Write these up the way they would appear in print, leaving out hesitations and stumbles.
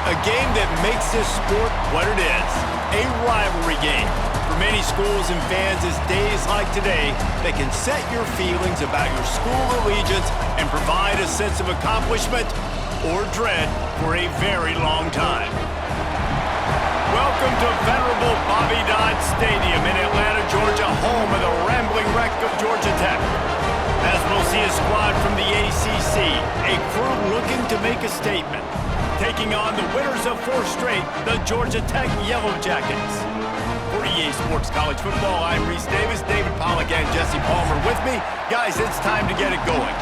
A game that makes this sport what it is, a rivalry game. For many schools and fans, it's days like today that can set your feelings about your school allegiance and provide a sense of accomplishment or dread for a very long time. Welcome to venerable Bobby Dodd Stadium in Atlanta, Georgia, home of the rambling wreck of Georgia Tech. As we'll see a squad from the ACC, a crew looking to make a statement, taking on the winners of 4 straight, the Georgia Tech Yellow Jackets. For EA Sports College Football, I'm Reese Davis, David Pollack and Jesse Palmer with me. Guys, it's time to get it going.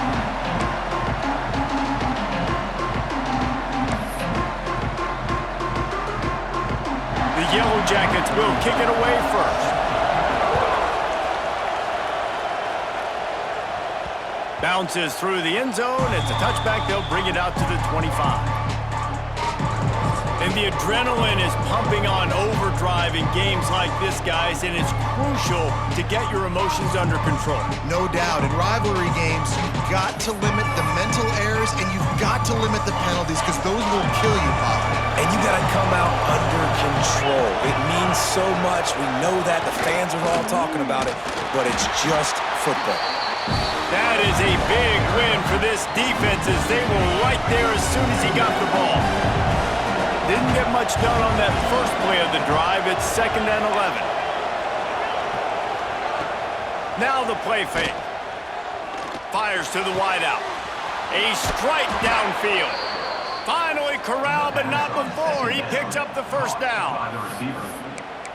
The Yellow Jackets will kick it away first. Bounces through the end zone. It's a touchback. They'll bring it out to the 25. And the adrenaline is pumping on overdrive in games like this, guys, and it's crucial to get your emotions under control. No doubt. In rivalry games, you've got to limit the mental errors, and you've got to limit the penalties, because those will kill you, Pop. And you got to come out under control. It means so much. We know that. The fans are all talking about it, but it's just football. That is a big win for this defense, as they were right there as soon as he got the ball. Didn't get much done on that first play of the drive. It's 2nd and 11. Now the play fake. Fires to the wideout. A strike downfield. Finally corralled, but not before. He picks up the first down.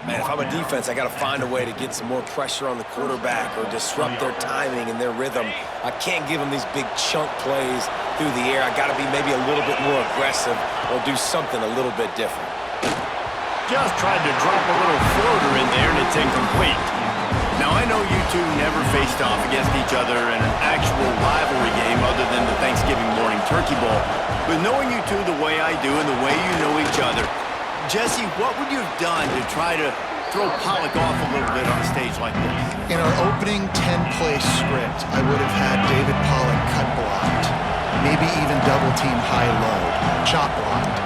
Man, if I'm a defense, I got to find a way to get some more pressure on the quarterback or disrupt their timing and their rhythm. I can't give them these big chunk plays through the air. I got to be maybe a little bit more aggressive or do something a little bit different. Just tried to drop a little floater in there, and it's incomplete. Now, I know you two never faced off against each other in an actual rivalry game other than the Thanksgiving morning turkey bowl. But knowing you two the way I do and the way you know each other, Jesse, what would you have done to try to throw Pollack off a little bit on a stage like this? In our opening 10-play script, I would have had David Pollack cut blocked, maybe even double-team high-low, chop blocked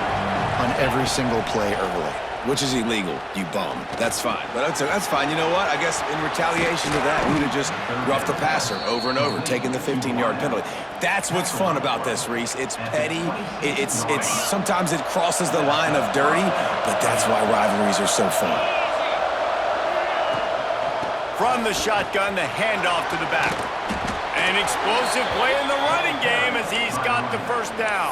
on every single play early. Which is illegal, you bum. That's fine. But that's fine. You know what? I guess in retaliation to that, we would have just roughed the passer over and over, taking the 15-yard penalty. That's what's fun about this, Reese. It's petty. It's sometimes it crosses the line of dirty, but that's why rivalries are so fun. From the shotgun, the handoff to the back. An explosive play in the running game as he's got the first down.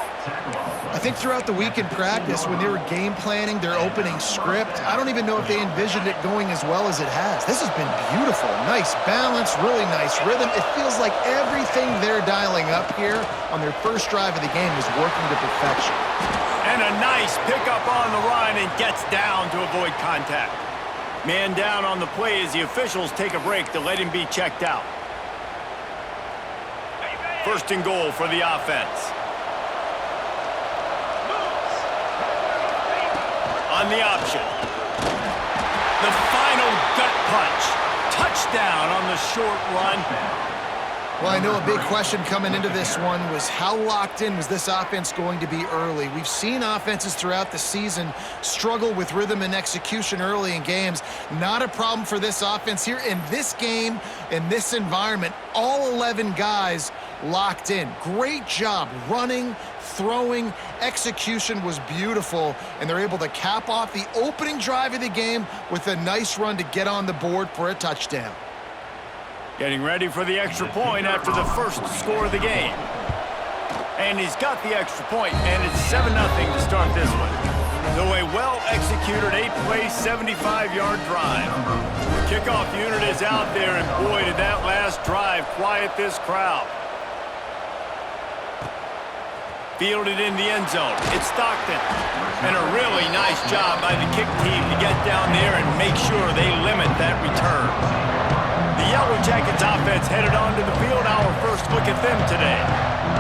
I think throughout the week in practice, when they were game planning their opening script, I don't even know if they envisioned it going as well as it has. This has been beautiful. Nice balance, really nice rhythm. It feels like everything they're dialing up here on their first drive of the game is working to perfection. And a nice pickup on the run and gets down to avoid contact. Man down on the play as the officials take a break to let him be checked out. 1st and goal for the offense. On the option. The final gut punch. Touchdown on the short run. Well, I know a big question coming into this one was how locked in was this offense going to be early? We've seen offenses throughout the season struggle with rhythm and execution early in games. Not a problem for this offense here. In this game, in this environment, all 11 guys locked in. Great job running, throwing, execution was beautiful, and they're able to cap off the opening drive of the game with a nice run to get on the board for a touchdown. Getting ready for the extra point after the first score of the game. And he's got the extra point, and it's 7-0 to start this one. So a well-executed 8-play, 75-yard drive. The kickoff unit is out there, and boy, did that last drive quiet this crowd. Fielded in the end zone. It's Stockton. And a really nice job by the kick team to get down there and make sure they limit that return. The Yellow Jackets offense headed onto the field. Our first look at them today.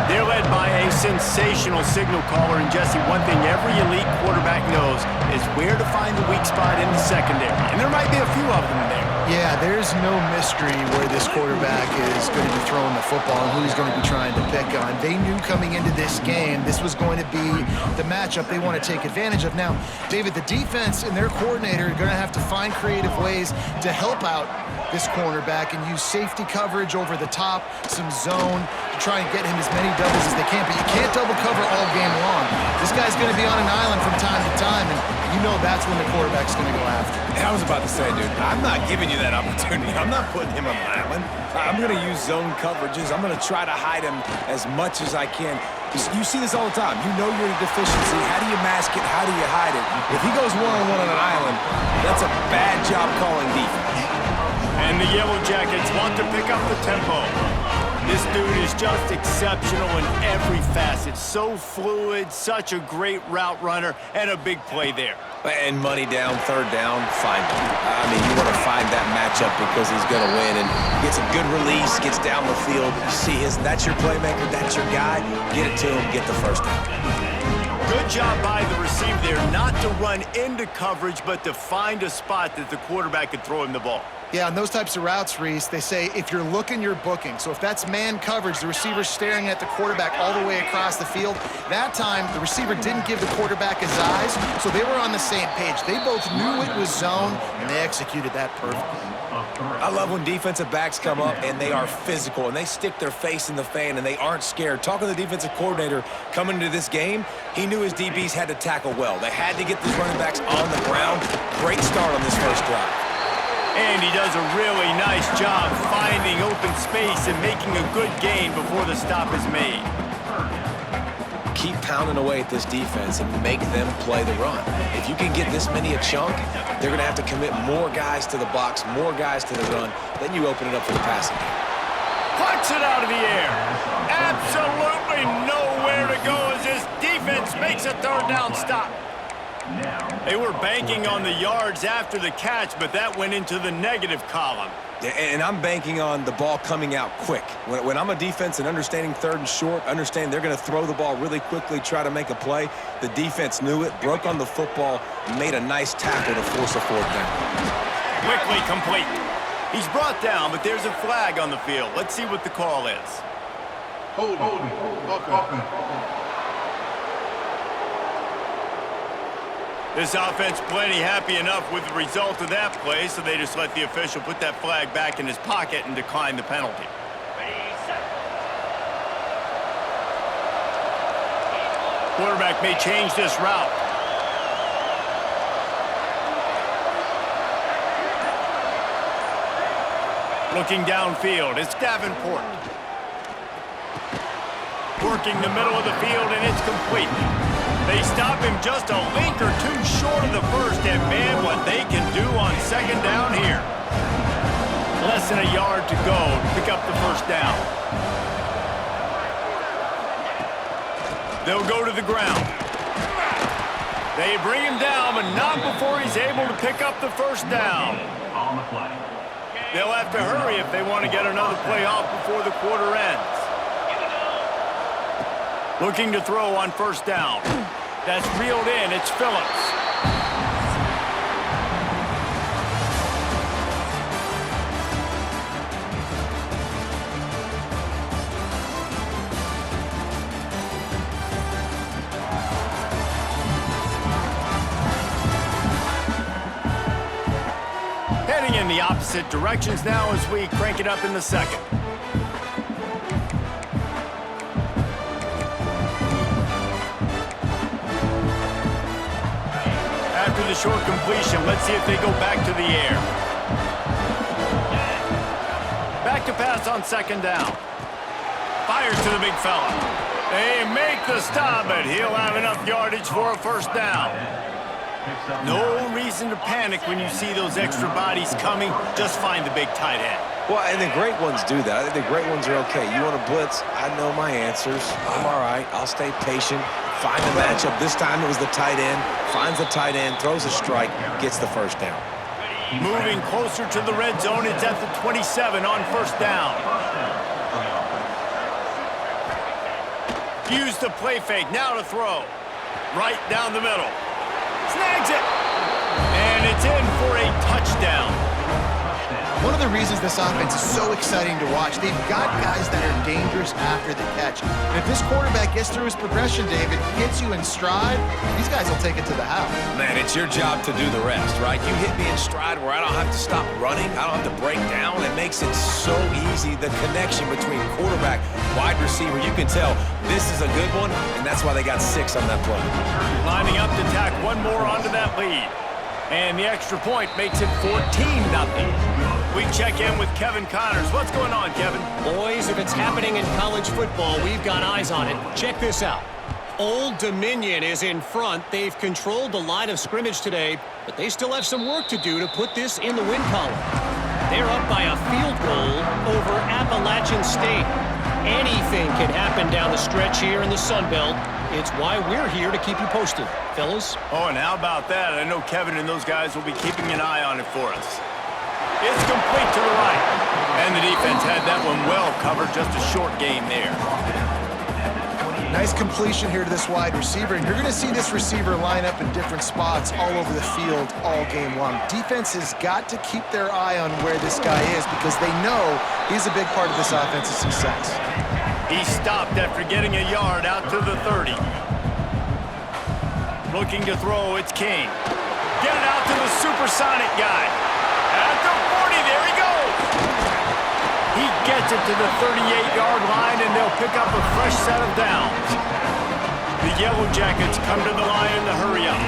They're led by a sensational signal caller. And Jesse, one thing every elite quarterback knows is where to find the weak spot in the secondary. And there might be a few of them there. Yeah, there's no mystery where this quarterback is going to be throwing the football and who he's going to be trying to pick on. They knew coming into this game this was going to be the matchup they want to take advantage of. Now, David, the defense and their coordinator are going to have to find creative ways to help out this cornerback and use safety coverage over the top, some zone, to try and get him as many doubles as they can. But you can't double cover all game long. This guy's going to be on an island from time to time, and you know that's when the quarterback's going to go after. I was about to say, dude, I'm not giving you that opportunity. I'm not putting him on an island. I'm going to use zone coverages. I'm going to try to hide him as much as I can. You see this all the time. You know you're in a deficiency. How do you mask it? How do you hide it? If he goes one-on-one on an island, that's a bad job calling defense. And the Yellow Jackets want to pick up the tempo. This dude is just exceptional in every facet. So fluid, such a great route runner, and a big play there. And money down, third down, find him. I mean, you want to find that matchup because he's going to win. And gets a good release, gets down the field. You see that's your playmaker, that's your guy. Get it to him, get the first down. Good job by the receiver there, not to run into coverage, but to find a spot that the quarterback could throw him the ball. Yeah, on those types of routes, Reese, they say if you're looking, you're booking. So if that's man coverage, the receiver's staring at the quarterback all the way across the field. That time, the receiver didn't give the quarterback his eyes, so they were on the same page. They both knew it was zone, and they executed that perfectly. I love when defensive backs come up and they are physical and they stick their face in the fan and they aren't scared. Talking to the defensive coordinator coming into this game, he knew his DBs had to tackle well. They had to get these running backs on the ground. Great start on this first drive. And he does a really nice job finding open space and making a good gain before the stop is made. Keep pounding away at this defense and make them play the run. If you can get this many a chunk, they're going to have to commit more guys to the box, more guys to the run. Then you open it up for the passing game. Puts it out of the air. Absolutely nowhere to go as this defense makes a third down stop. They were banking on the yards after the catch, but that went into the negative column. And I'm banking on the ball coming out quick. When I'm a defense and understanding third and short, understand they're going to throw the ball really quickly, try to make a play. The defense knew it, broke on the football, made a nice tackle to force a fourth down. Quickly complete. He's brought down, but there's a flag on the field. Let's see what the call is. Hold on. This offense plenty happy enough with the result of that play, so they just let the official put that flag back in his pocket and decline the penalty. Quarterback may change this route. Looking downfield, it's Davenport. Working the middle of the field, and it's complete. They stop him just a link or two short of the first, and man, what they can do on second down here. Less than a yard to go to pick up the first down. They'll go to the ground. They bring him down, but not before he's able to pick up the first down. They'll have to hurry if they want to get another play off before the quarter ends. Looking to throw on first down. That's reeled in. It's Phillips. Heading in the opposite directions now as we crank it up in the second. After the short completion, let's see if they go back to the air. Back to pass on second down. Fires to the big fella. They make the stop, but he'll have enough yardage for a first down. No reason to panic when you see those extra bodies coming. Just find the big tight end. Well, and the great ones do that. I think the great ones are okay. You want to blitz? I know my answers. I'm all right. I'll stay patient. Find the matchup. This time it was the tight end. Finds the tight end, throws a strike, gets the first down. Moving closer to the red zone. It's at the 27 on first down. Use the play fake. Now to throw. Right down the middle. Snags it. And it's in for a touchdown. One of the reasons this offense is so exciting to watch, they've got guys that are dangerous after the catch. And if this quarterback gets through his progression, David, hits you in stride, these guys will take it to the house. Man, it's your job to do the rest, right? You hit me in stride where I don't have to stop running. I don't have to break down. It makes it so easy. The connection between quarterback, wide receiver, you can tell this is a good one, and that's why they got 6 on that play. Lining up to tack one more onto that lead. And the extra point makes it 14-0. We check in with Kevin Connors. What's going on, Kevin? Boys, if it's happening in college football, we've got eyes on it. Check this out. Old Dominion is in front. They've controlled the line of scrimmage today, but they still have some work to do to put this in the win column. They're up by a field goal over Appalachian State. Anything can happen down the stretch here in the Sun Belt. It's why we're here to keep you posted, fellas. Oh, and how about that? I know Kevin and those guys will be keeping an eye on it for us. It's complete to the right. And the defense had that one well covered, just a short gain there. Nice completion here to this wide receiver, and you're going to see this receiver line up in different spots all over the field all game long. Defense has got to keep their eye on where this guy is because they know he's a big part of this offense's success. He stopped after getting a yard out to the 30. Looking to throw, it's King. Get it out to the supersonic guy. At the 40, there he goes. He gets it to the 38-yard line, and they'll pick up a fresh set of downs. The Yellow Jackets come to the line to hurry up.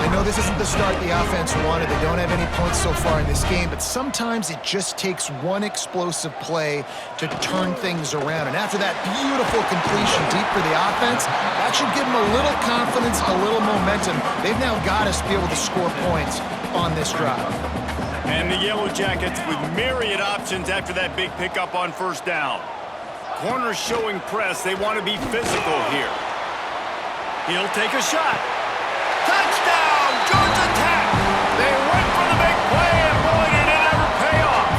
I know this isn't the start the offense wanted. They don't have any points so far in this game, but sometimes it just takes one explosive play to turn things around. And after that beautiful completion deep for the offense, that should give them a little confidence, a little momentum. They've now got us to be able to score points on this drive. And the Yellow Jackets with myriad options after that big pickup on first down. Corners showing press. They want to be physical here. He'll take a shot. Touchdown, Georgia Tech! They went for the big play, and boy, did it ever pay off.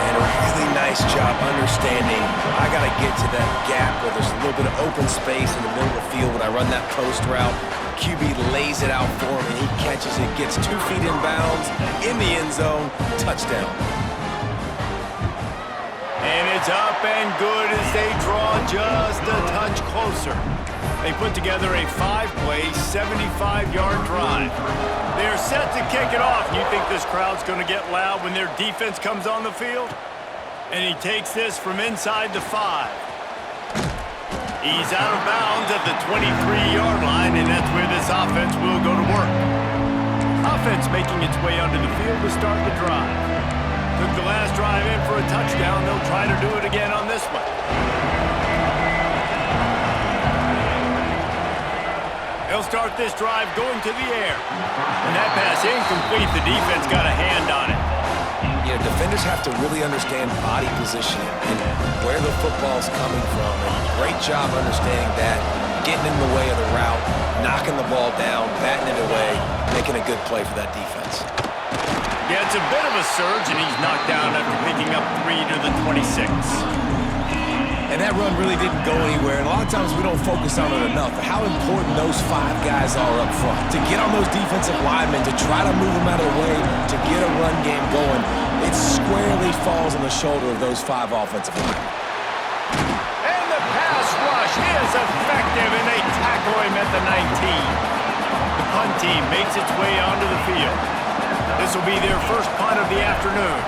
And a really nice job understanding I got to get to that gap where there's a little bit of open space in the middle of the field when I run that post route. QB lays it out for him, and he catches it, gets 2 feet in bounds, in the end zone, touchdown. And it's up and good as they draw just a touch closer. They put together a 5-play, 75-yard drive. They're set to kick it off. You think this crowd's going to get loud when their defense comes on the field? And he takes this from inside the 5. He's out of bounds at the 23-yard line, and that's where this offense will go to work. Offense making its way onto the field to start the drive. Took the last drive in for a touchdown. They'll try to do it again on this one. They'll start this drive going to the air. And that pass incomplete. The defense got a hand on it. You know, defenders have to really understand body positioning and where the football's coming from. And great job understanding that, getting in the way of the route, knocking the ball down, batting it away, making a good play for that defense. Yeah, it's a bit of a surge, and he's knocked down after picking up 3 to the 26. And that run really didn't go anywhere, and a lot of times we don't focus on it enough, but how important those 5 guys are up front. To get on those defensive linemen, to try to move them out of the way, to get a run game going, it squarely falls on the shoulder of those 5 offensive linemen. And the pass rush is effective, and they tackle him at the 19. The punt team makes its way onto the field. This will be their first punt of the afternoon.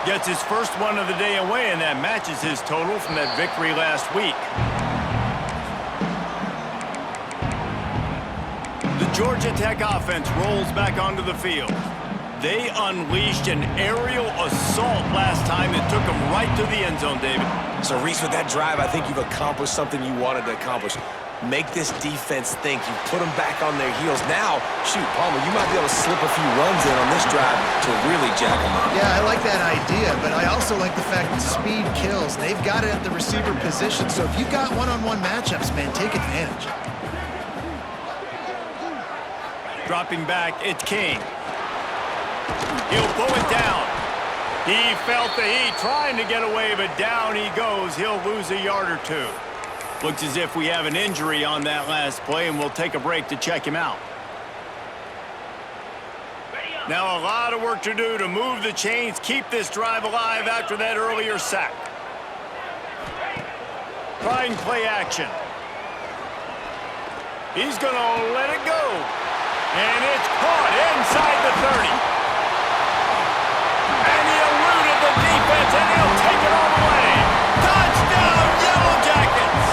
Gets his first one of the day away, and that matches his total from that victory last week. The Georgia Tech offense rolls back onto the field. They unleashed an aerial assault last time that took them right to the end zone, David. So, Reese, with that drive, I think you've accomplished something you wanted to accomplish. Make this defense think. You put them back on their heels. Now, shoot, Palmer, you might be able to slip a few runs in on this drive to really jack them up. Yeah, I like that idea, but I also like the fact that speed kills. They've got it at the receiver position, so if you've got one-on-one matchups, man, take advantage. Dropping back, it's King. He'll pull it down. He felt the heat trying to get away, but down he goes. He'll lose a yard or 2. Looks as if we have an injury on that last play, and we'll take a break to check him out. Now a lot of work to do to move the chains, keep this drive alive after that earlier sack. Trying play action. He's going to let it go. And it's caught inside the 30. And he eluded the defense, and he'll take it all the way. Touchdown, Yellow Jackets!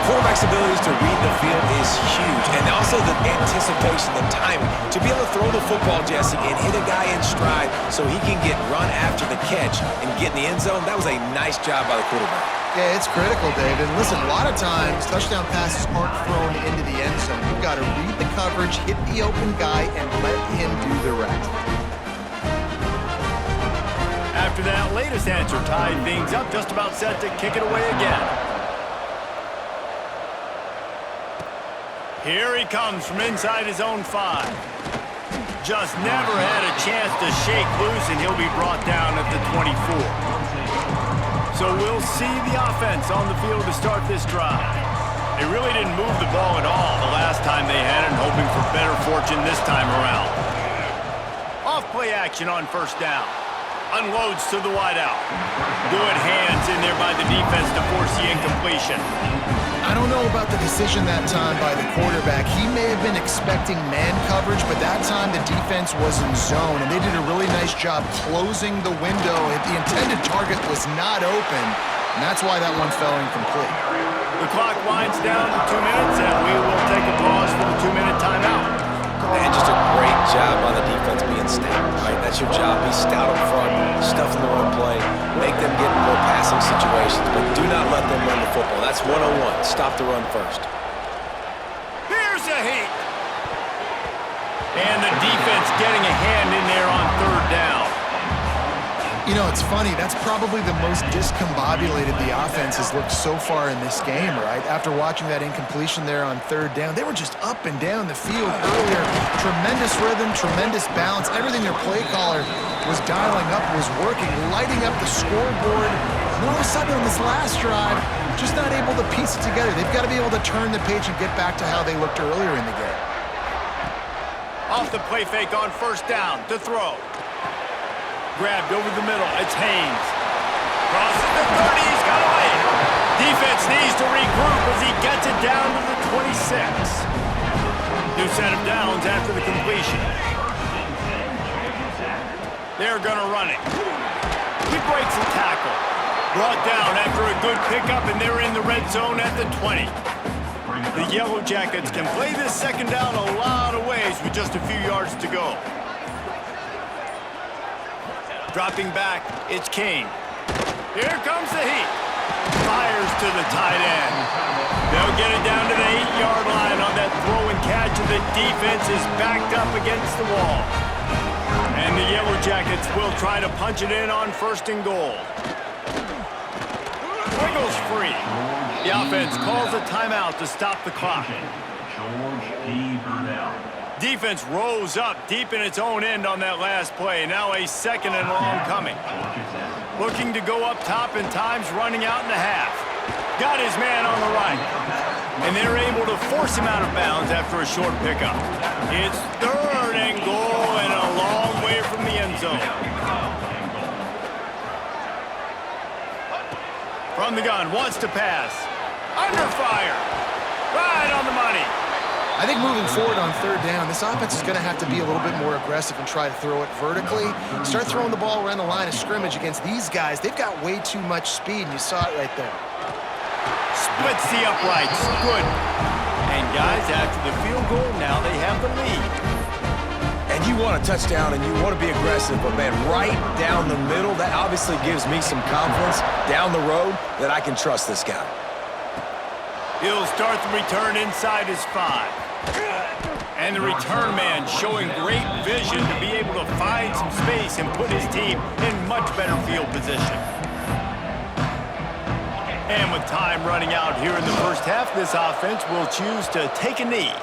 Quarterback's abilities to read the field is huge, and also the anticipation, the timing. To be able to throw the football, Jesse, and hit a guy in stride so he can get run after the catch and get in the end zone, that was a nice job by the quarterback. Yeah, it's critical, David. Listen, a lot of times, touchdown passes aren't thrown into the end zone. You've got to read the coverage, hit the open guy, and let him do the rest. After that latest answer tied things up, just about set to kick it away again. Here he comes from inside his own 5. Just never had a chance to shake loose, and he'll be brought down at the 24. So we'll see the offense on the field to start this drive. They really didn't move the ball at all the last time they had it, and hoping for better fortune this time around. Off play action on first down. Unloads to the wideout. Good hands in there by the defense to force the incompletion. I don't know about the decision that time by the quarterback. He may have been expecting man coverage, but that time the defense was in zone, and they did a really nice job closing the window. The intended target was not open, and that's why that one fell incomplete. The clock winds down to 2 minutes, and we will take a pause for the 2-minute timeout. And just a great job on the defense being stout, right? That's your job. Be stout up front, stuff in the run play, make them get in more passing situations, but do not let them run the football. That's 101. Stop the run first. Here's a heat. And the defense getting a hand in there on third down. You know, it's funny. That's probably the most discombobulated the offense has looked so far in this game, right? After watching that incompletion there on third down, they were just up and down the field earlier. Tremendous rhythm, tremendous balance. Everything their play caller was dialing up was working, lighting up the scoreboard. And all of a sudden on this last drive, just not able to piece it together. They've got to be able to turn the page and get back to how they looked earlier in the game. Off the play fake on first down to throw. Grabbed over the middle. It's Haynes. Crosses the 30. He's got away. Defense needs to regroup as he gets it down to the 26. New set of downs after the completion. They're going to run it. He breaks the tackle. Brought down after a good pickup, and they're in the red zone at the 20. The Yellow Jackets can play this second down a lot of ways with just a few yards to go. Dropping back, it's Kane. Here comes the heat. Fires to the tight end. They'll get it down to the 8-yard line on that throw and catch, and the defense is backed up against the wall. And the Yellow Jackets will try to punch it in on first and goal. Wiggles free. The offense calls a timeout to stop the clock. Defense rose up deep in its own end on that last play. Now a second and long coming. Looking to go up top, and time's running out in the half. Got his man on the right. And they're able to force him out of bounds after a short pickup. It's third and goal and a long way from the end zone. From the gun, wants to pass. Under fire. Right on the money. I think moving forward on third down, this offense is going to have to be a little bit more aggressive and try to throw it vertically. Start throwing the ball around the line of scrimmage against these guys. They've got way too much speed, and you saw it right there. Splits the uprights. Good. And guys, after the field goal, now they have the lead. And you want a touchdown, and you want to be aggressive, but, man, right down the middle, that obviously gives me some confidence down the road that I can trust this guy. He'll start the return inside his 5. And the return man showing great vision to be able to find some space and put his team in much better field position. And with time running out here in the first half, this offense will choose to take a knee.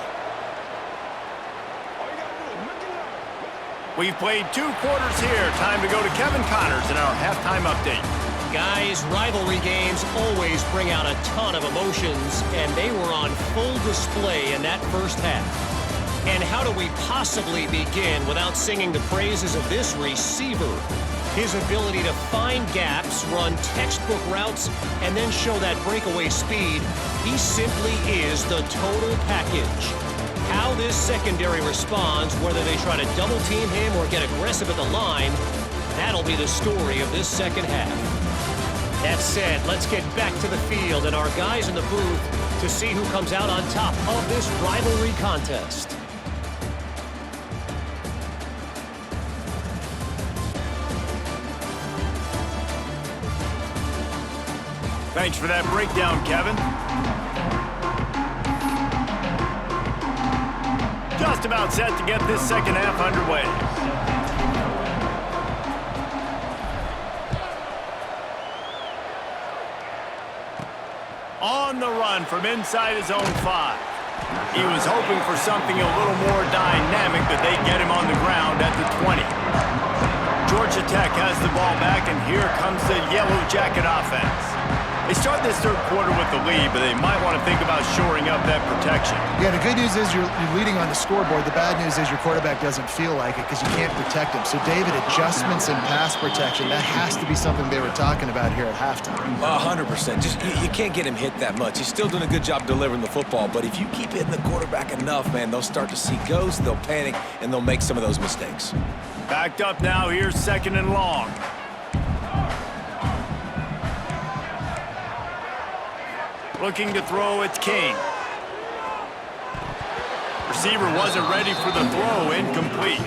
We've played 2 quarters here. Time to go to Kevin Connors in our halftime update. Guys, rivalry games always bring out a ton of emotions, and they were on full display in that first half. And how do we possibly begin without singing the praises of this receiver? His ability to find gaps, run textbook routes, and then show that breakaway speed, he simply is the total package. How this secondary responds, whether they try to double-team him or get aggressive at the line, that'll be the story of this second half. That said, let's get back to the field and our guys in the booth to see who comes out on top of this rivalry contest. Thanks for that breakdown, Kevin. Just about set to get this second half underway. On the run from inside his own 5. He was hoping for something a little more dynamic, but they get him on the ground at the 20. Georgia Tech has the ball back, and here comes the Yellow Jacket offense. They start this third quarter with the lead, but they might want to think about shoring up that protection. Yeah, the good news is you're leading on the scoreboard. The bad news is your quarterback doesn't feel like it because you can't protect him. So, David, adjustments in pass protection, that has to be something they were talking about here at halftime. 100%. Just you can't get him hit that much. He's still doing a good job delivering the football, but if you keep hitting the quarterback enough, man, they'll start to see ghosts, they'll panic, and they'll make some of those mistakes. Backed up now, here's 2nd and long. Looking to throw, it's King. Receiver wasn't ready for the throw, incomplete.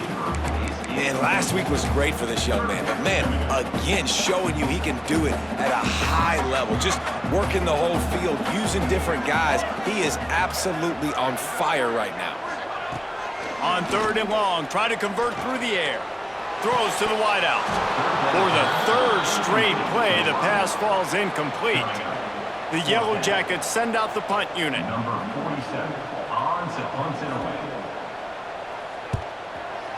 Man, last week was great for this young man, but man, again, showing you he can do it at a high level, just working the whole field, using different guys. He is absolutely on fire right now. On 3rd and long, try to convert through the air. Throws to the wideout. For the 3rd straight play, the pass falls incomplete. The Yellow Jackets send out the punt unit. Number 47, on to punt it away.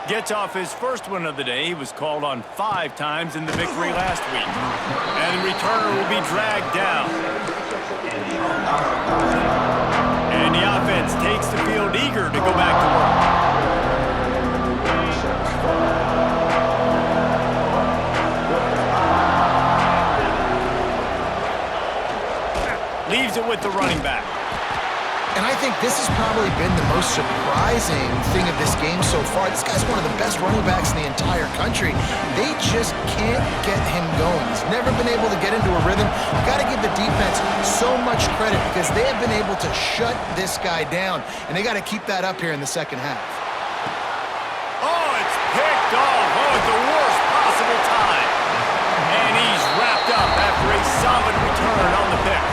Gets off his first one of the day. He was called on 5 times in the victory last week. And the returner will be dragged down. And the offense takes the field eager to go back to work. Leaves it with the running back. And I think this has probably been the most surprising thing of this game so far. This guy's one of the best running backs in the entire country. They just can't get him going. He's never been able to get into a rhythm. You got to give the defense so much credit because they have been able to shut this guy down, and they got to keep that up here in the second half. Oh, it's picked off. Oh, at the worst possible time. And he's wrapped up after a solid return on the pick.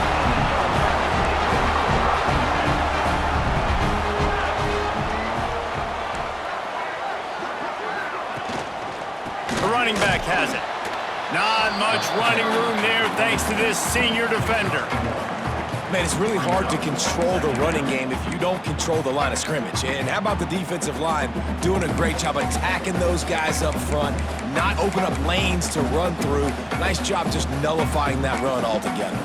The running back has it. Not much running room there thanks to this senior defender. Man, it's really hard to control the running game if you don't control the line of scrimmage. And how about the defensive line doing a great job attacking those guys up front, not open up lanes to run through. Nice job just nullifying that run altogether.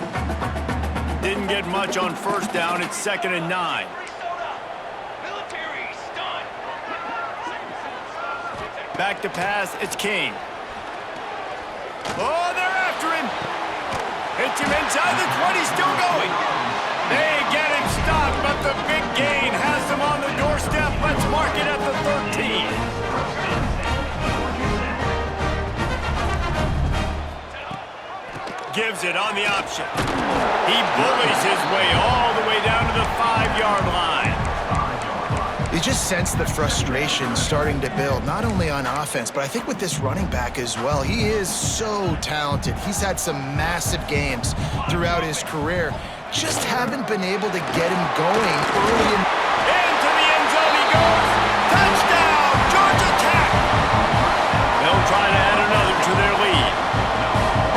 Didn't get much on 1st down. It's 2nd and 9. Back to pass, it's King. Oh, they're after him. Hits him inside the 20, still going. They get him stopped, but the big gain has them on the doorstep. Let's mark it at the 13. Gives it on the option. He bullies his way all the way down to the 5-yard line. You just sense the frustration starting to build, not only on offense, but I think with this running back as well. He is so talented. He's had some massive games throughout his career. Just haven't been able to get him going early in. Into the end zone he goes. Touchdown, Georgia Tech. They'll try to add another to their lead.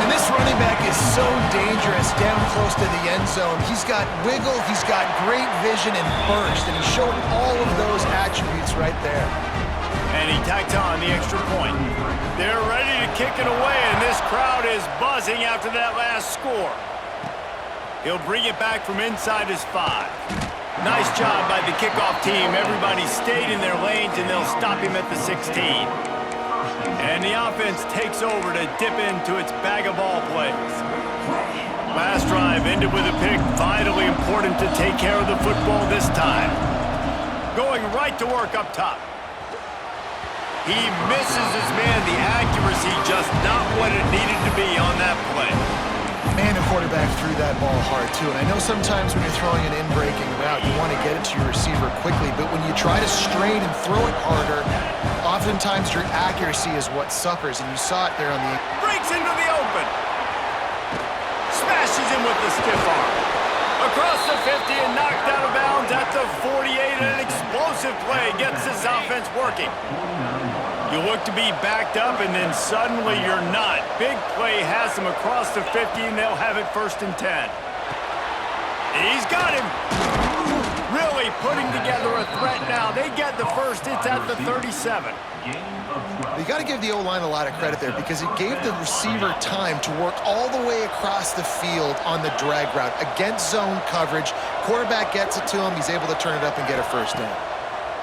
And this running back is so dangerous down close to the end zone. He's got wiggle, he's got great vision and burst, and he showed all of those attributes right there. And he tacked on the extra point. They're ready to kick it away, and this crowd is buzzing after that last score. He'll bring it back from inside his 5. Nice job by the kickoff team. Everybody stayed in their lanes, and they'll stop him at the 16. And the offense takes over to dip into its bag of ball plays. Last drive ended with a pick. Vitally important to take care of the football this time. Going right to work up top. He misses his man. The accuracy just not what it needed to be on that play. Man, the quarterback threw that ball hard, too. And I know sometimes when you're throwing an in-breaking route, you want to get it to your receiver quickly. But when you try to strain and throw it harder, oftentimes your accuracy is what suffers. And you saw it there on the... Breaks into the open. Smashes him with the stiff arm. Across the 50 and knocked out of bounds at the 48. An explosive play gets this offense working. You look to be backed up, and then suddenly you're not. Big play has them across the 50, and they'll have it 1st and 10. He's got him. Really putting together a threat now. They get the first. It's at the 37. You got to give the O-line a lot of credit there because it gave the receiver time to work all the way across the field on the drag route against zone coverage. Quarterback gets it to him. He's able to turn it up and get a first down.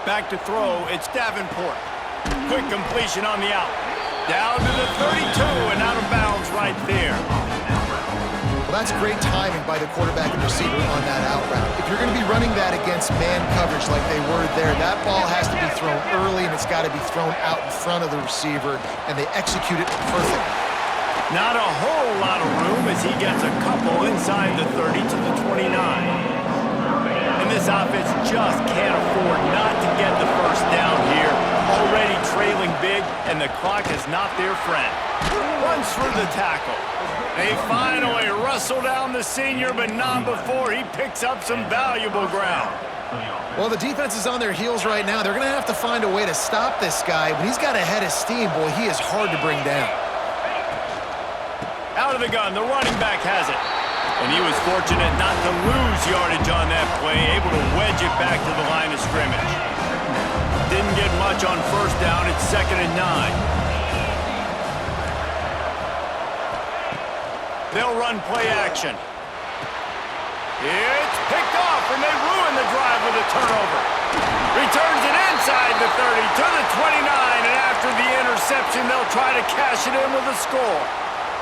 Back to throw. It's Davenport. Quick completion on the out. Down to the 32 and out of bounds right there. Well, that's great timing by the quarterback and receiver on that out route. If you're going to be running that against man coverage like they were there, that ball has to be thrown early and it's got to be thrown out in front of the receiver, and they execute it perfectly. Not a whole lot of room as he gets a couple inside the 30 to the 29. And this offense just can't afford not to get the first down here. Already trailing big, and the clock is not their friend. Runs through the tackle. They finally wrestle down the senior, but not before he picks up some valuable ground. Well, the defense is on their heels right now. They're going to have to find a way to stop this guy. When he's got a head of steam, boy, he is hard to bring down. Out of the gun, the running back has it. And he was fortunate not to lose yardage on that play, able to wedge it back to the line of scrimmage. Didn't get much on first down. It's 2nd and 9. They'll run play action. It's picked off, and they ruin the drive with a turnover. Returns it inside the 30 to the 29, and after the interception, they'll try to cash it in with a score.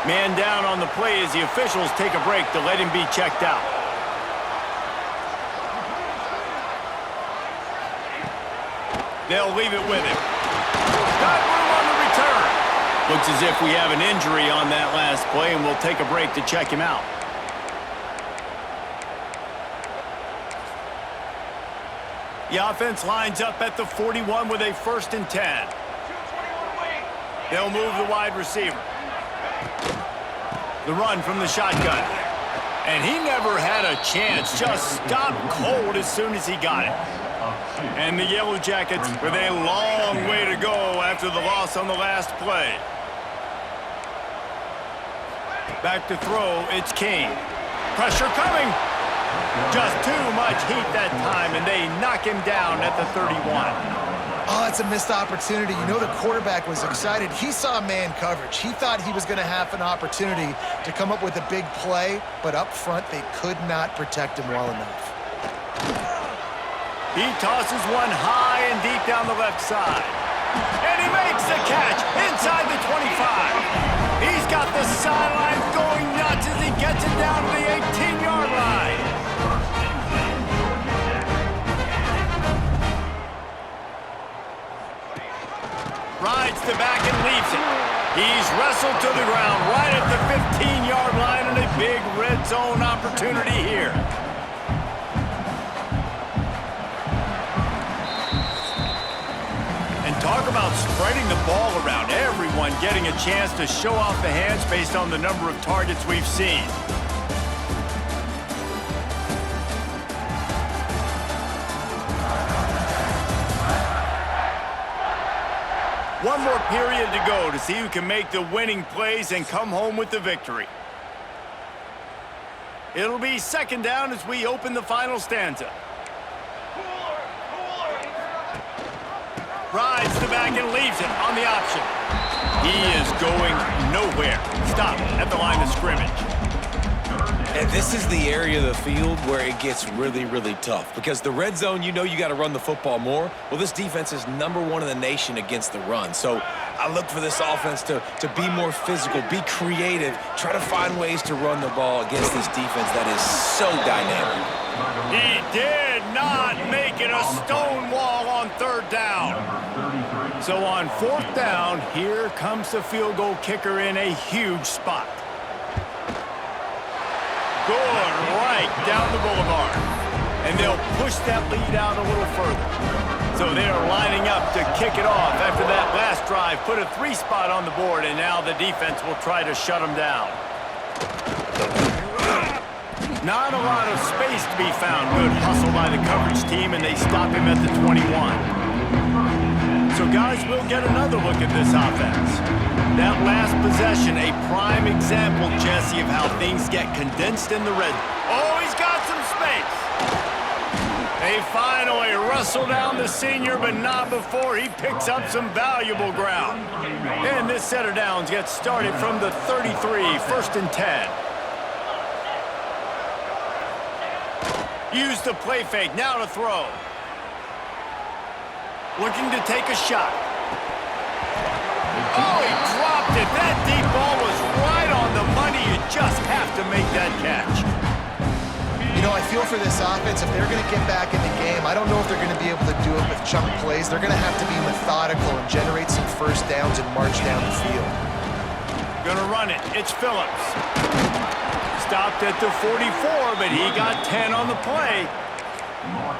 Man down on the play as the officials take a break to let him be checked out. They'll leave it with him. Got room on the return. Looks as if we have an injury on that last play, and we'll take a break to check him out. The offense lines up at the 41 with a 1st and 10. They'll move the wide receiver. The run from the shotgun. And he never had a chance. Just stopped cold as soon as he got it. And the Yellow Jackets with a long way to go after the loss on the last play. Back to throw, it's King. Pressure coming. Just too much heat that time, and they knock him down at the 31. Oh, it's a missed opportunity. You know the quarterback was excited. He saw man coverage. He thought he was going to have an opportunity to come up with a big play, but up front they could not protect him well enough. He tosses one high and deep down the left side. And he makes the catch inside the 25. He's got the sidelines going nuts as he gets it down to the 18-yard line. Rides the back and leaves it. He's wrestled to the ground right at the 15-yard line, and a big red zone opportunity here. And talk about spreading the ball around. Everyone getting a chance to show off the hands based on the number of targets we've seen. One more period to go to see who can make the winning plays and come home with the victory. It'll be 2nd down as we open the final stanza. Rides the back and leaves it on the option. He is going nowhere. Stop at the line of scrimmage. And this is the area of the field where it gets really, really tough. Because the red zone, you know you got to run the football more. Well, this defense is #1 in the nation against the run. So I look for this offense to be more physical, be creative, try to find ways to run the ball against this defense that is so dynamic. He did not make it a stone wall on 3rd down. So on 4th down, here comes the field goal kicker in a huge spot. Good right down the boulevard. And they'll push that lead out a little further. So they are lining up to kick it off after that last drive. Put a 3 spot on the board, and now the defense will try to shut them down. Not a lot of space to be found. Good hustle by the coverage team, and they stop him at the 21. So guys, we'll get another look at this offense. That last possession, a prime example, Jesse, of how things get condensed in the red. Oh, he's got some space. They finally wrestle down the senior, but not before he picks up some valuable ground. And this set of downs gets started from the 33, 1st and 10. Use the play fake, now to throw. Looking to take a shot. Oh, he dropped it. That deep ball was right on the money. You just have to make that catch. You know, I feel for this offense, if they're going to get back in the game, I don't know if they're going to be able to do it with chunk plays. They're going to have to be methodical and generate some 1st downs and march down the field. Gonna run it. It's Phillips. Stopped at the 44, but he got 10 on the play.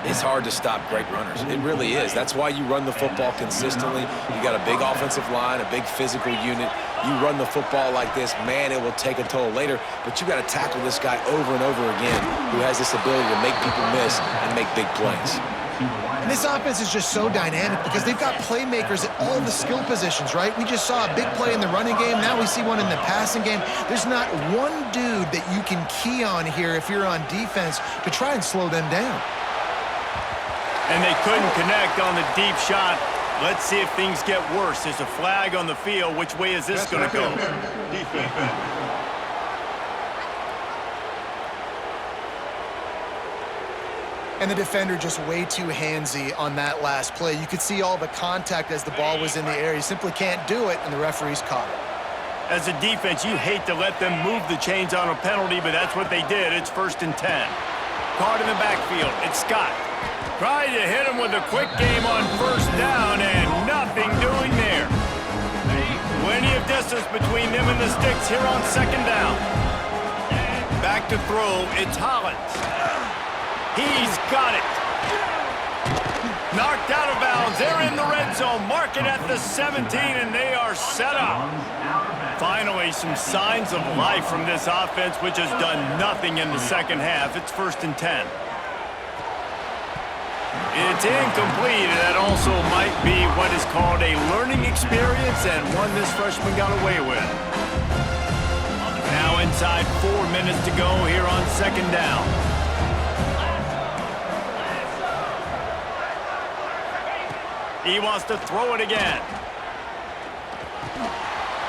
It's hard to stop great runners. It really is. That's why you run the football consistently. You got a big offensive line, a big physical unit. You run the football like this, man, it will take a toll later. But you got to tackle this guy over and over again who has this ability to make people miss and make big plays. And this offense is just so dynamic because they've got playmakers at all the skill positions, right? We just saw a big play in the running game. Now we see one in the passing game. There's not one dude that you can key on here if you're on defense to try and slow them down. And they couldn't connect on the deep shot. Let's see if things get worse. There's a flag on the field. Which way is this going to go? Defense. And the defender just way too handsy on that last play. You could see all the contact as the ball was in the air. He simply can't do it, and the referee's caught it. As a defense, you hate to let them move the chains on a penalty, but that's what they did. It's 1st and 10. Caught in the backfield. It's Scott. Tried to hit him with a quick game on 1st down, and nothing doing there. Plenty of distance between them and the sticks here on 2nd down. Back to throw. It's Hollins. He's got it. Knocked out of bounds. They're in the red zone. Mark it at the 17, and they are set up. Finally, some signs of life from this offense, which has done nothing in the 2nd half. It's 1st and 10. It's incomplete, and that also might be what is called a learning experience, and one this freshman got away with. Now inside 4 minutes to go here on 2nd down. He wants to throw it again.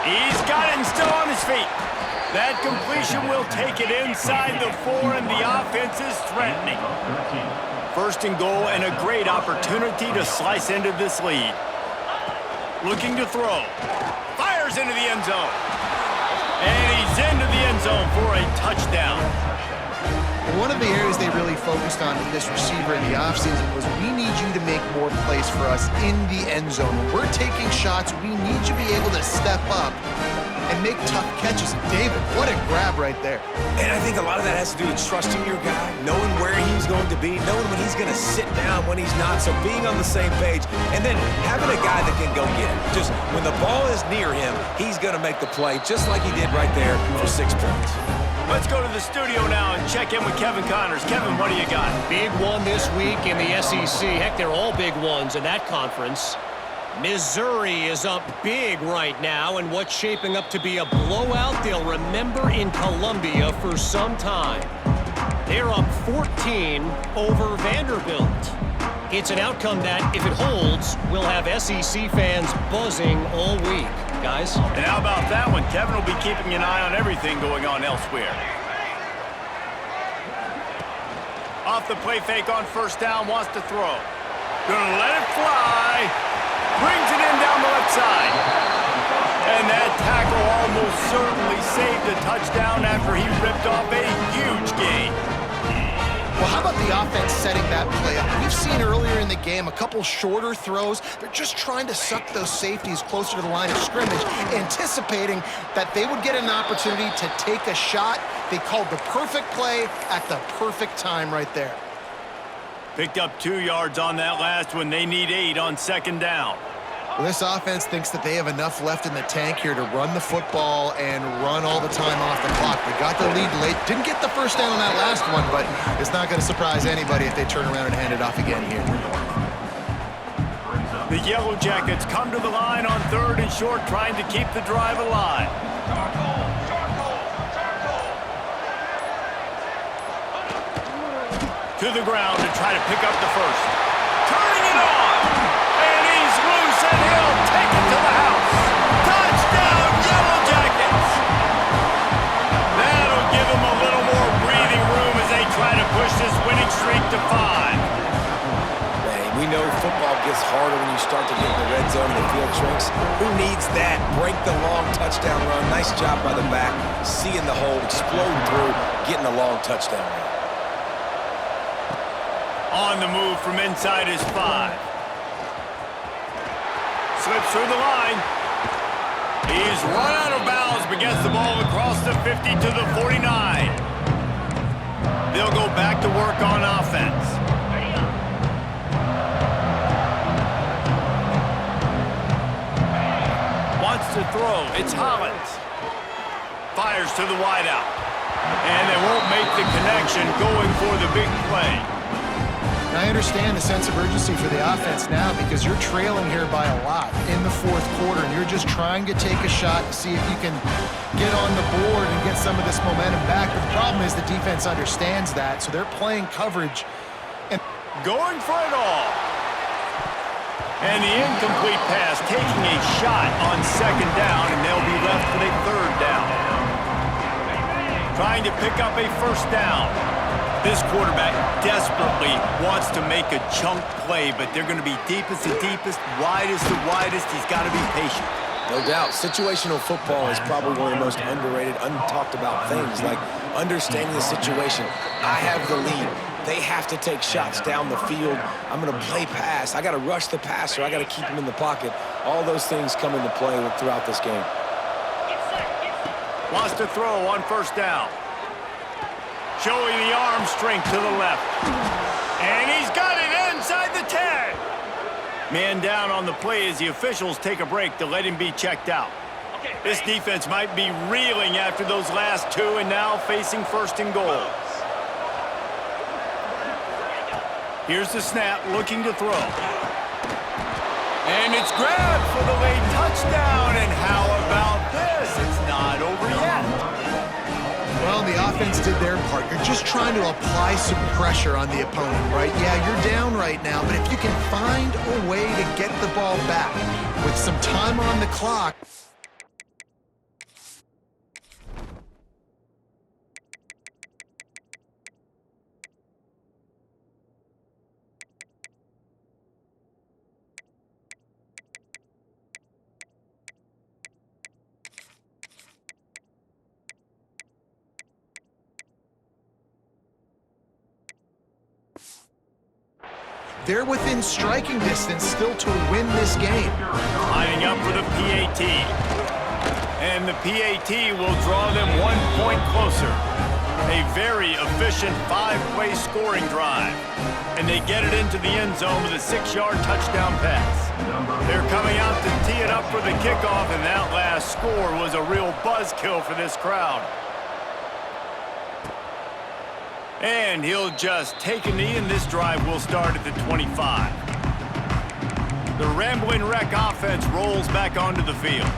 He's got it and still on his feet. That completion will take it inside the 4, and the offense is threatening. 1st and goal, and a great opportunity to slice into this lead. Looking to throw. Fires into the end zone. And he's into the end zone for a touchdown. One of the areas they really focused on with this receiver in the offseason was we need you to make more plays for us in the end zone. When we're taking shots, we need you to be able to step up and make tough catches. David, what a grab right there. And I think a lot of that has to do with trusting your guy, knowing where he's going to be, knowing when he's going to sit down, when he's not, so being on the same page, and then having a guy that can go get it. Just when the ball is near him, he's going to make the play, just like he did right there for 6 points. Let's go to the studio now and check in with Kevin Connors. Kevin, what do you got? Big one this week in the SEC. Heck, they're all big ones in that conference. Missouri is up big right now, and what's shaping up to be a blowout they'll remember in Columbia for some time. They're up 14 over Vanderbilt. It's an outcome that, if it holds, will have SEC fans buzzing all week. Guys? And how about that one? Kevin will be keeping an eye on everything going on elsewhere. Off the play fake on first down, wants to throw. Gonna let it fly. Brings it in down the left side. And that tackle almost certainly saved a touchdown after he ripped off a huge gain. Well, how about the offense setting that play up? We've seen earlier in the game a couple shorter throws. They're just trying to suck those safeties closer to the line of scrimmage, anticipating that they would get an opportunity to take a shot. They called the perfect play at the perfect time right there. Picked up 2 yards on that last one. They need 8 on second down. Well, this offense thinks that they have enough left in the tank here to run the football and run all the time off the clock. They got the lead late. Didn't get the first down on that last one, but it's not going to surprise anybody if they turn around and hand it off again here. The Yellow Jackets come to the line on 3rd and short, trying to keep the drive alive. To the ground to try to pick up the first. Turning it on! And he's loose, and he'll take it to the house. Touchdown, Yellow Jackets! That'll give them a little more breathing room as they try to push this winning streak to 5. Man, we know football gets harder when you start to get in the red zone and the field shrinks. Who needs that? Break the long touchdown run. Nice job by the back. Seeing the hole, explode through, getting a long touchdown run. On the move from inside his 5. Slips through the line. He's run out of bounds, but gets the ball across the 50 to the 49. They'll go back to work on offense. Wants to throw. It's Hollins. Fires to the wideout. And they won't make the connection going for the big play. I understand the sense of urgency for the offense now because you're trailing here by a lot in the 4th quarter, and you're just trying to take a shot to see if you can get on the board and get some of this momentum back. But the problem is the defense understands that, so they're playing coverage. And going for it all. And the incomplete pass, taking a shot on second down, and they'll be left with a 3rd down. Trying to pick up a first down. This quarterback desperately wants to make a chunk play, but they're going to be deepest to deepest, widest to widest. He's got to be patient. No doubt. Situational football is probably one of the most underrated, untalked about things, like understanding the situation. I have the lead. They have to take shots down the field. I'm going to play pass. I got to rush the passer. I got to keep him in the pocket. All those things come into play throughout this game. Wants to throw on first down. Showing the arm strength to the left. And he's got it inside the 10. Man down on the play as the officials take a break to let him be checked out. This defense might be reeling after those last 2 and now facing 1st and goal. Here's the snap, looking to throw. And it's grabbed for the late touchdown. And how about this? It's not over yet. well, the offense did their part. You're just trying to apply some pressure on the opponent, right? Yeah, you're down right now, but if you can find a way to get the ball back with some time on the clock. They're within striking distance still to win this game. Lining up for the PAT. And the PAT will draw them 1 point closer. A very efficient 5-play scoring drive. And they get it into the end zone with a 6-yard touchdown pass. They're coming out to tee it up for the kickoff, and that last score was a real buzzkill for this crowd. And he'll just take a knee, and this drive will start at the 25. The Ramblin' Wreck offense rolls back onto the field.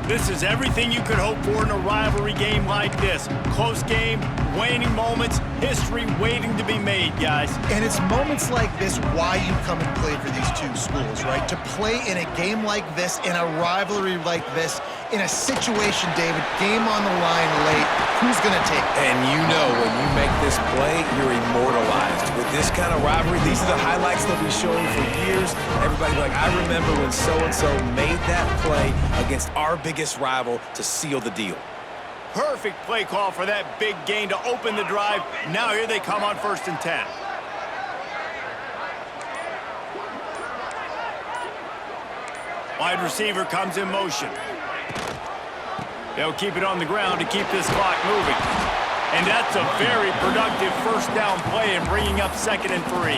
This is everything you could hope for in a rivalry game like this. Close game, waning moments, history waiting to be made, guys. And it's moments like this why you come and play for these two schools, right? To play in a game like this, in a rivalry like this, in a situation, David, game on the line late, who's going to take it? And you know when you make this play, you're immortalized. With this kind of rivalry, these are the highlights they'll be showing for years. Everybody will be like, I remember when so-and-so made that play against our biggest rival to seal the deal. Perfect play call for that big gain to open the drive. Now here they come on 1st and 10. Wide receiver comes in motion. They'll keep it on the ground to keep this clock moving. And that's a very productive first down play and bringing up 2nd and 3.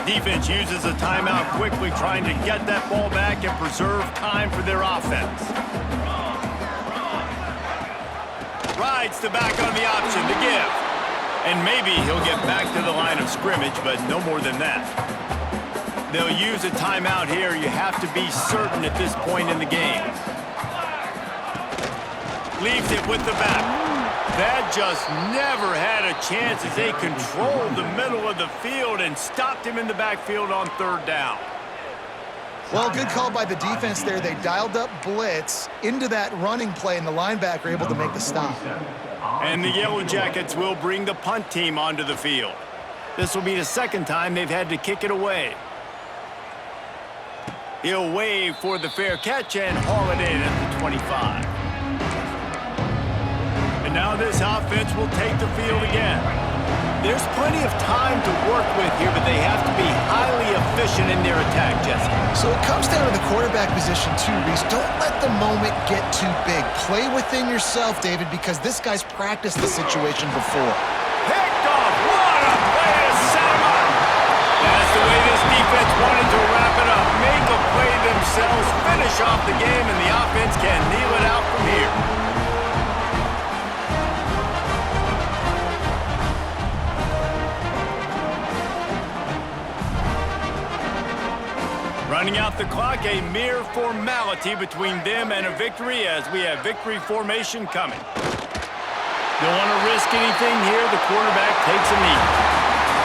Defense uses a timeout quickly, trying to get that ball back and preserve time for their offense. Rides the back on the option to give. And maybe he'll get back to the line of scrimmage, but no more than that. They'll use a timeout here. You have to be certain at this point in the game. Leaves it with the back. That just never had a chance as they controlled the middle of the field and stopped him in the backfield on 3rd down. Well, good call by the defense there. They dialed up blitz into that running play, and the linebacker able to make the stop. And the Yellow Jackets will bring the punt team onto the field. This will be the 2nd time they've had to kick it away. He'll wave for the fair catch and haul it in at the 25. And now this offense will take the field again. There's plenty of time to work with here, but they have to be highly efficient in their attack, Jesse. So it comes down to the quarterback position too, Reese. Don't let the moment get too big. Play within yourself, David, because this guy's practiced the situation before. Picked off. What a play to set him up. That's the way this defense wanted to wrap it up. Make a play themselves, finish off the game, and the offense can kneel it out from here. Running out the clock, a mere formality between them and a victory as we have victory formation coming. Don't want to risk anything here. The quarterback takes a knee.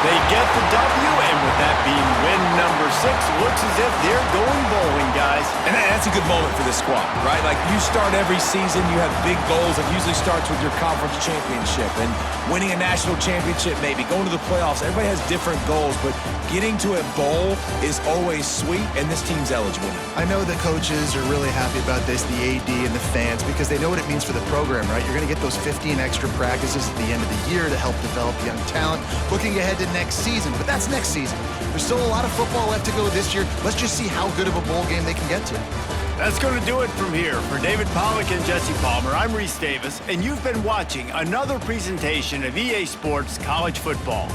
They get the W, and with that being win number 6, looks as if they're going bowling, guys. And that's a good moment for this squad, right? Like, you start every season, you have big goals. It usually starts with your conference championship and winning a national championship, maybe going to the playoffs. Everybody has different goals, but getting to a bowl is always sweet, and this team's eligible. I know the coaches are really happy about this, the AD and the fans, because they know what it means for the program, right? You're going to get those 15 extra practices at the end of the year to help develop young talent. Looking ahead to next season, but that's next season. There's still a lot of football left to go this year. Let's just see how good of a bowl game they can get to. That's going to do it from here. For David Pollack and Jesse Palmer, I'm Reese Davis, and you've been watching another presentation of EA Sports College Football.